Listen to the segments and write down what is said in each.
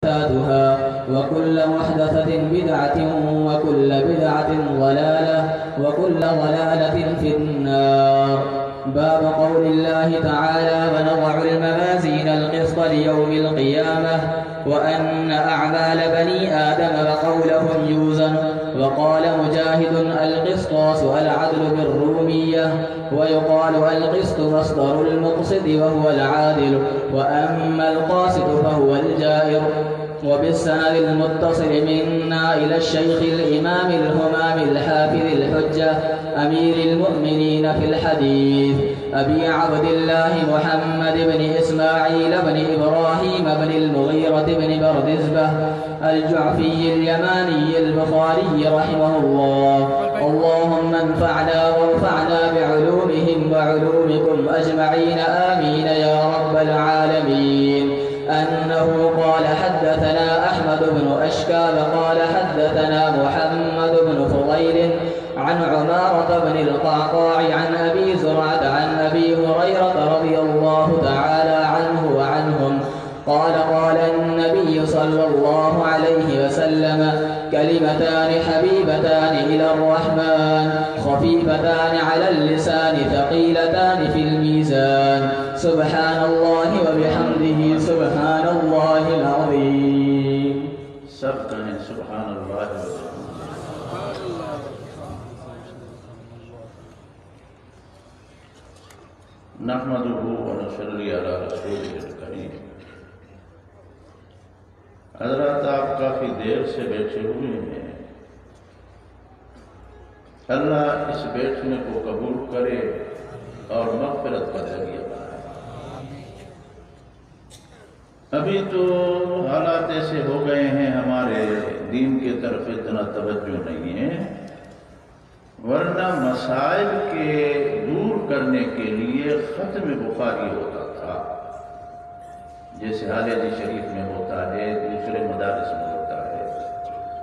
محدثاتها وكل محدثة بدعة وكل بدعة ضلالة وكل ضلالة في النار. باب قول الله تعالى: ونضع الموازين القسط ليوم القيامة وأن أعمال بني آدم وقولهم يوزن. وقال مجاهد: القسطاس العدل بالرومية، ويقال القسط مصدر المقسط وهو العادل، وأما القاسط فهو الجائر. وبالسند المتصل منا إلى الشيخ الإمام الهمام الحافظ الحجة أمير المؤمنين في الحديث أبي عبد الله محمد بن إسماعيل بن إبراهيم بن المغيرة بن بردزبة الجعفي اليماني البخاري رحمه الله: اللهم انفعنا وانفعنا بعلومهم وعلومكم أجمعين آمين يا رب العالمين. أنه قال: حدثنا أحمد بن أشكاب قال حدثنا محمد بن فضيل عن عمارة بن القعقاع عن أبي زرعة عن أبي هريرة رضي الله تعالى عنه وعنهم قال: قال النبي صلى الله عليه وسلم: كلمتان حبيبتان إلى الرحمن خفيفتان على اللسان ثقيلتان في الميزان، سبحان الله وبحمده سبحان الله العظيم. سب کہیں سبحان اللہ. نحمدہ ونصلی علی رسولہ الکریم. حضرات، آپ کافی دیر سے بیٹھے ہوئے ہیں. اللہ اس بیٹھنے کو قبول کرے اور مغفرت کا ذریعہ بنائے. ابھی تو حالات ایسے ہو گئے ہیں، ہمارے دین کی طرف اتنا توجہ نہیں ہے، ورنہ مسائل کے دور کرنے کے لیے ختم بخاری ہوتا تھا، جیسے حال حدیث شریف میں ہوتا ہے، دوسرے مدارس میں ہوتا ہے.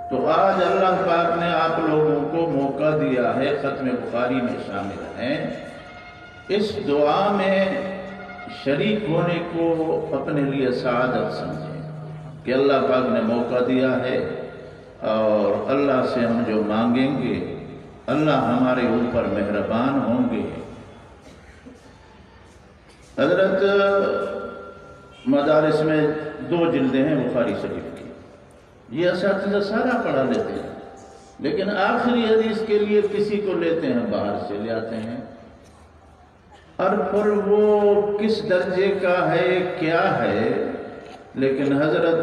تو آج اللہ پاک نے آپ لوگوں کو موقع دیا ہے ختم بخاری میں شامل ہیں. اس دعا میں شریک ہونے کو اپنے لیے سعادت سمجھیں کہ اللہ پاک نے موقع دیا ہے، اور اللہ سے ہم جو مانگیں گے اللہ ہمارے اوپر مہربان ہوں گے. حضرت، مدارس میں 2 جلدیں ہیں بخاری شریف کی، یہ اساتذہ سارا پڑھا لیتے ہیں، لیکن آخری حدیث کے لیے کسی کو لیتے ہیں، باہر سے لے آتے ہیں، اور پھر وہ کس درجے کا ہے کیا ہے. لیکن حضرت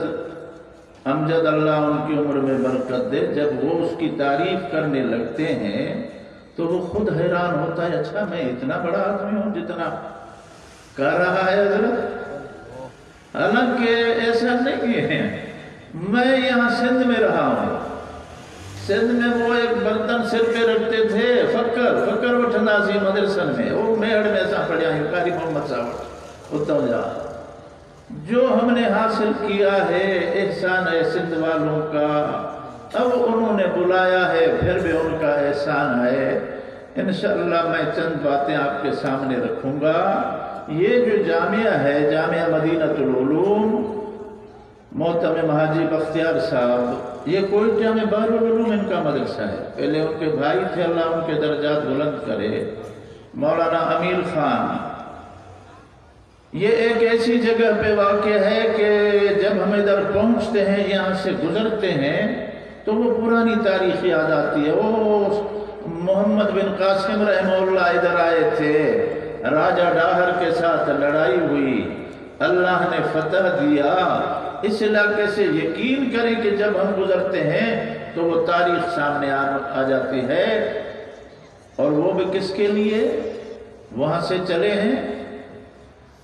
امجد اللہ ان کی عمر میں برکت دے، جب وہ اس کی تعریف کرنے لگتے ہیں تو وہ خود حیران ہوتا ہے، اچھا میں اتنا بڑا آدمی ہوں جتنا کر رہا ہے حضرت. حالانکہ ایسا نہیں ہے. میں یہاں سندھ میں رہا ہوں، سندھ میں وہ ایک برتن سر پہ رکھتے تھے، فکر وٹھنا سی مدرسن میں، وہ میڑ میں ایسا پڑھیا ہے، قاری محمد صاحب اتو جا. جو ہم نے حاصل کیا ہے احسان ہے سندھ والوں کا، اب انہوں نے بلایا ہے، پھر بھی ان کا احسان ہے. انشاءاللہ میں چند باتیں آپ کے سامنے رکھوں گا. یہ جو جامعہ ہے، جامعہ مدینۃ العلوم، محترم حاجی بختیار صاحب، یہ کوئٹہ میں دارالعلوم ان کا مدرسہ ہے. پہلے ان کے بھائی تھے، اللہ ان کے درجات بلند کرے، مولانا امیر خان. یہ ایک ایسی جگہ پہ واقع ہے کہ جب ہم ادھر پہنچتے ہیں، یہاں سے گزرتے ہیں، تو وہ پرانی تاریخ یاد آتی ہے. وہ محمد بن قاسم رحمہ اللہ ادھر آئے تھے، راجہ ڈاہر کے ساتھ لڑائی ہوئی، اللہ نے فتح دیا. اس علاقے سے یقین کریں کہ جب ہم گزرتے ہیں تو وہ تاریخ سامنے آ جاتی ہے. اور وہ بھی کس کے لیے وہاں سے چلے ہیں.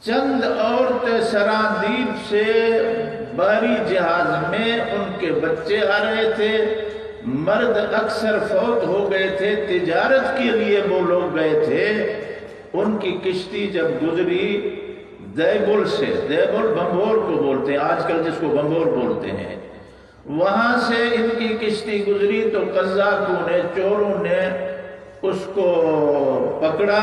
چند عورتیں سراندیب سے بحری جہاز میں ان کے بچے آ رہے تھے، مرد اکثر فوت ہو گئے تھے، تجارت کے لیے وہ لوگ گئے تھے. ان کی کشتی جب گزری دیبل سے، دیبل بمبور کو بولتے ہیں آج کل، جس کو بمبور بولتے ہیں، وہاں سے ان کی کشتی گزری تو قزاقوں نے، چوروں نے اس کو پکڑا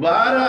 12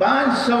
500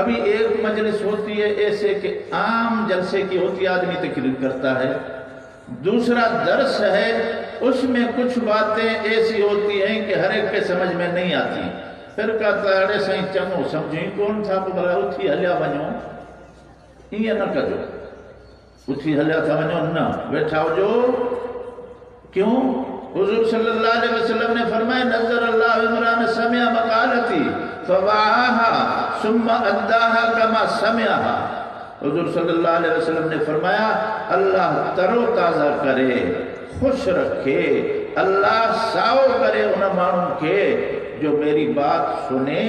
ابھی ایک مجلس ہوتی ہے ایسے کہ عام جلسے کی ہوتی ہے، آدمی تقریر کرتا ہے، دوسرا درس ہے، اس میں کچھ باتیں ایسی ہوتی ہیں کہ ہر ایک کے سمجھ میں نہیں آتی، پھر کہتا ہے سائیں چنگو سمجھیں کون تھا بلا اتھی ہلیا ونو، یہ نہ کجو، اتھی ہلیا تھا ونو نہ بیٹھا ہو جو، کیوں؟ حضور صلی اللہ علیہ وسلم نے فرمایا نظر اللہ عمران سمع مقالتی فوعاها ثم اداها كما سمعها۔ حضور صلی اللہ علیہ وسلم نے فرمایا اللہ تر و تازہ کرے، خوش رکھے، اللہ ساؤ کرے ان مانوں کے جو میری بات سنے،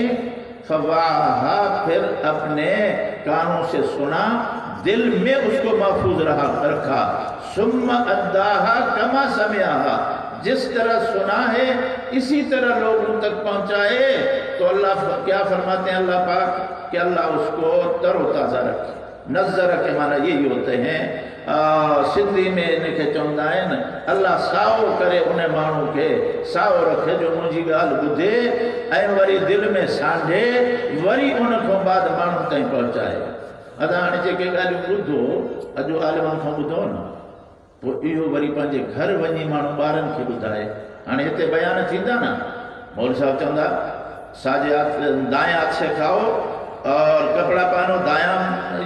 فوعاها پھر اپنے کانوں سے سنا، دل میں اس کو محفوظ رکھا، ثم اداها كما سمعها، جس طرح سنا ہے اسی طرح لوگوں تک پہنچائے، تو اللہ کیا فرماتے ہیں اللہ پاک کہ اللہ اس کو تر و تازہ رکھے۔ نظر کے معنی یہی ہوتے ہیں، سندھی میں انہیں چوندہ ہیں اللہ ساؤ کرے انہیں مانوں کے، ساؤ رکھے جو مجھے گال بدھے اے وری دل میں سانڈے وری ان کو بعد مانوں تائیں پہنچائے۔ ادھانے چے کہ گالیوں بدھو اجو عالمان کو بدھو نا وہ ایو وری پانجے گھر ونی مانو بارن کی بدھائے۔ آنے ہتے بیان تھیندا نا، مول صاحب چاہندا ساجے ہاتھ دائیں ہاتھ سے کھاؤ اور کپڑا پہنو، دایاں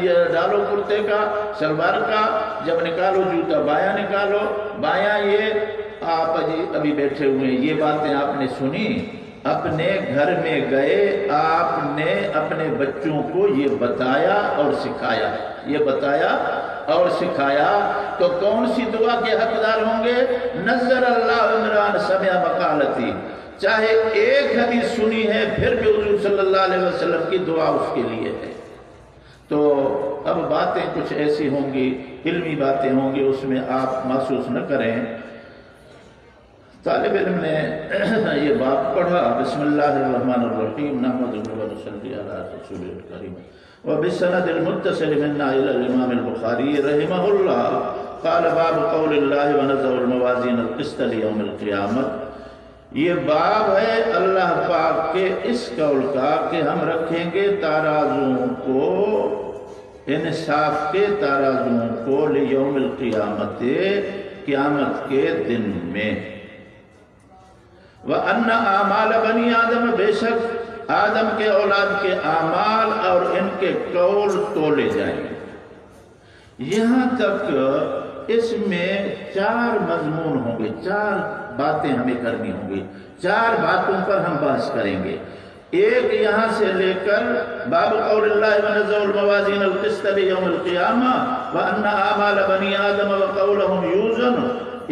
یہ ڈالو کرتے کا شلوار کا، جب نکالو جوتا بایاں نکالو، بایاں یہ آپ ابھی بیٹھے ہوئے ہیں، یہ باتیں آپ نے سنی، اپنے گھر میں گئے آپ نے اپنے بچوں کو یہ بتایا اور سکھایا، یہ بتایا اور سکھایا، تو کون سی دعا کے حقدار ہوں گے؟ نظر اللہ عمران سمع مقالتی، چاہے ایک حدیث سنی ہے پھر بھی حضور صلی اللہ علیہ وسلم کی دعا اس کے لیے ہے۔ تو اب باتیں کچھ ایسی ہوں گی، علمی باتیں ہوں گی، اس میں آپ محسوس نہ کریں۔ طالب علم نے یہ باب پڑھا، بسم اللہ الرحمن الرحیم، نحمدہ و نصلی علی رسول الکریم، وبالسند المتصل منا الى الامام البخاری رحمہ اللہ قال باب قول اللہ ونضع الموازین القسط لیوم القیامت۔ یہ باب ہے اللہ پاک کے اس قول کا کہ ہم رکھیں گے ترازوؤں کو، انصاف کے ترازوؤں کو، لیوم القیامت، قیامت کے دن میں۔ وَأَنَّ أَعْمَالَ بَنِي آدم، بے شک آدم کے اولاد کے اعمال اور ان کے قول تولے جائیں گے۔ یہاں تک اس میں 4 مضمون ہوں گے، 4 باتیں ہمیں کرنی ہوں گی، 4 باتوں پر ہم بحث کریں گے۔ ایک یہاں سے لے کر باب قول اللہ ونضع الموازین القسط لیوم القیامہ وَأَنَّ أَعْمَالَ بَنِي آدم وَقَوْلَهُمْ یُوزَنُ،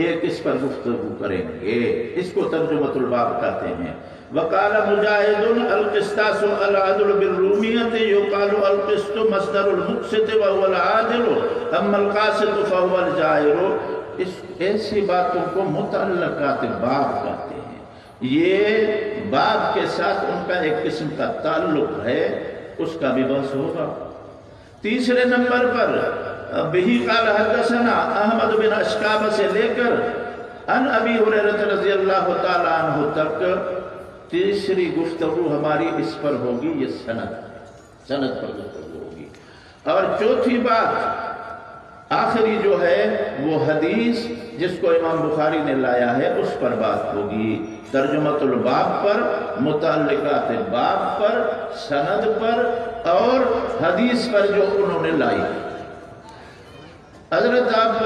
ایک اس پر گفتگو کریں گے، اس کو ترجمۃ الباب کہتے ہیں۔ وقال مجاہد القسطاس العدل بالرومیت یقال القسط مصدر المقسط وهو العادل اما القاسط فهو الجائر۔ اس ایسی باتوں کو متعلقات باب کہتے ہیں، یہ باب کے ساتھ ان کا ایک قسم کا تعلق ہے، اس کا بھی بحث ہوگا۔ تیسرے نمبر پر بہی قال حدثنا احمد بن اشکاب سے لے کر ان ابی ہریرہ رضی اللہ تعالی عنہ تک تیسری گفتگو ہماری اس پر ہوگی، یہ سند پر گفتگو ہوگی۔ اور چوتھی بات آخری جو ہے وہ حدیث جس کو امام بخاری نے لایا ہے اس پر بات ہوگی، ترجمۃ الباب پر، متعلقات باب پر، سند پر اور حدیث پر جو انہوں نے لائی۔ حضرت آپ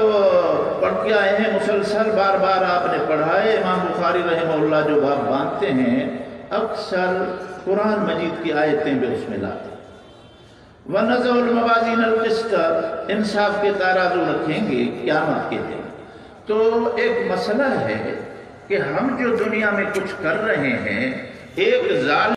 پڑھ کے آئے ہیں، مسلسل بار بار آپ نے پڑھا ہے، امام بخاری رحمہ اللہ جو باب باندھتے ہیں اکثر قرآن مجید کی آیتیں بھی اس میں لاتے ہیں۔ وَنَضَعُ الْمَوَازِينَ الْقِسْطَ، انصاف کے ترازو رکھیں گے قیامت کے دن۔ تو ایک مسئلہ ہے کہ ہم جو دنیا میں کچھ کر رہے ہیں، ایک ظالم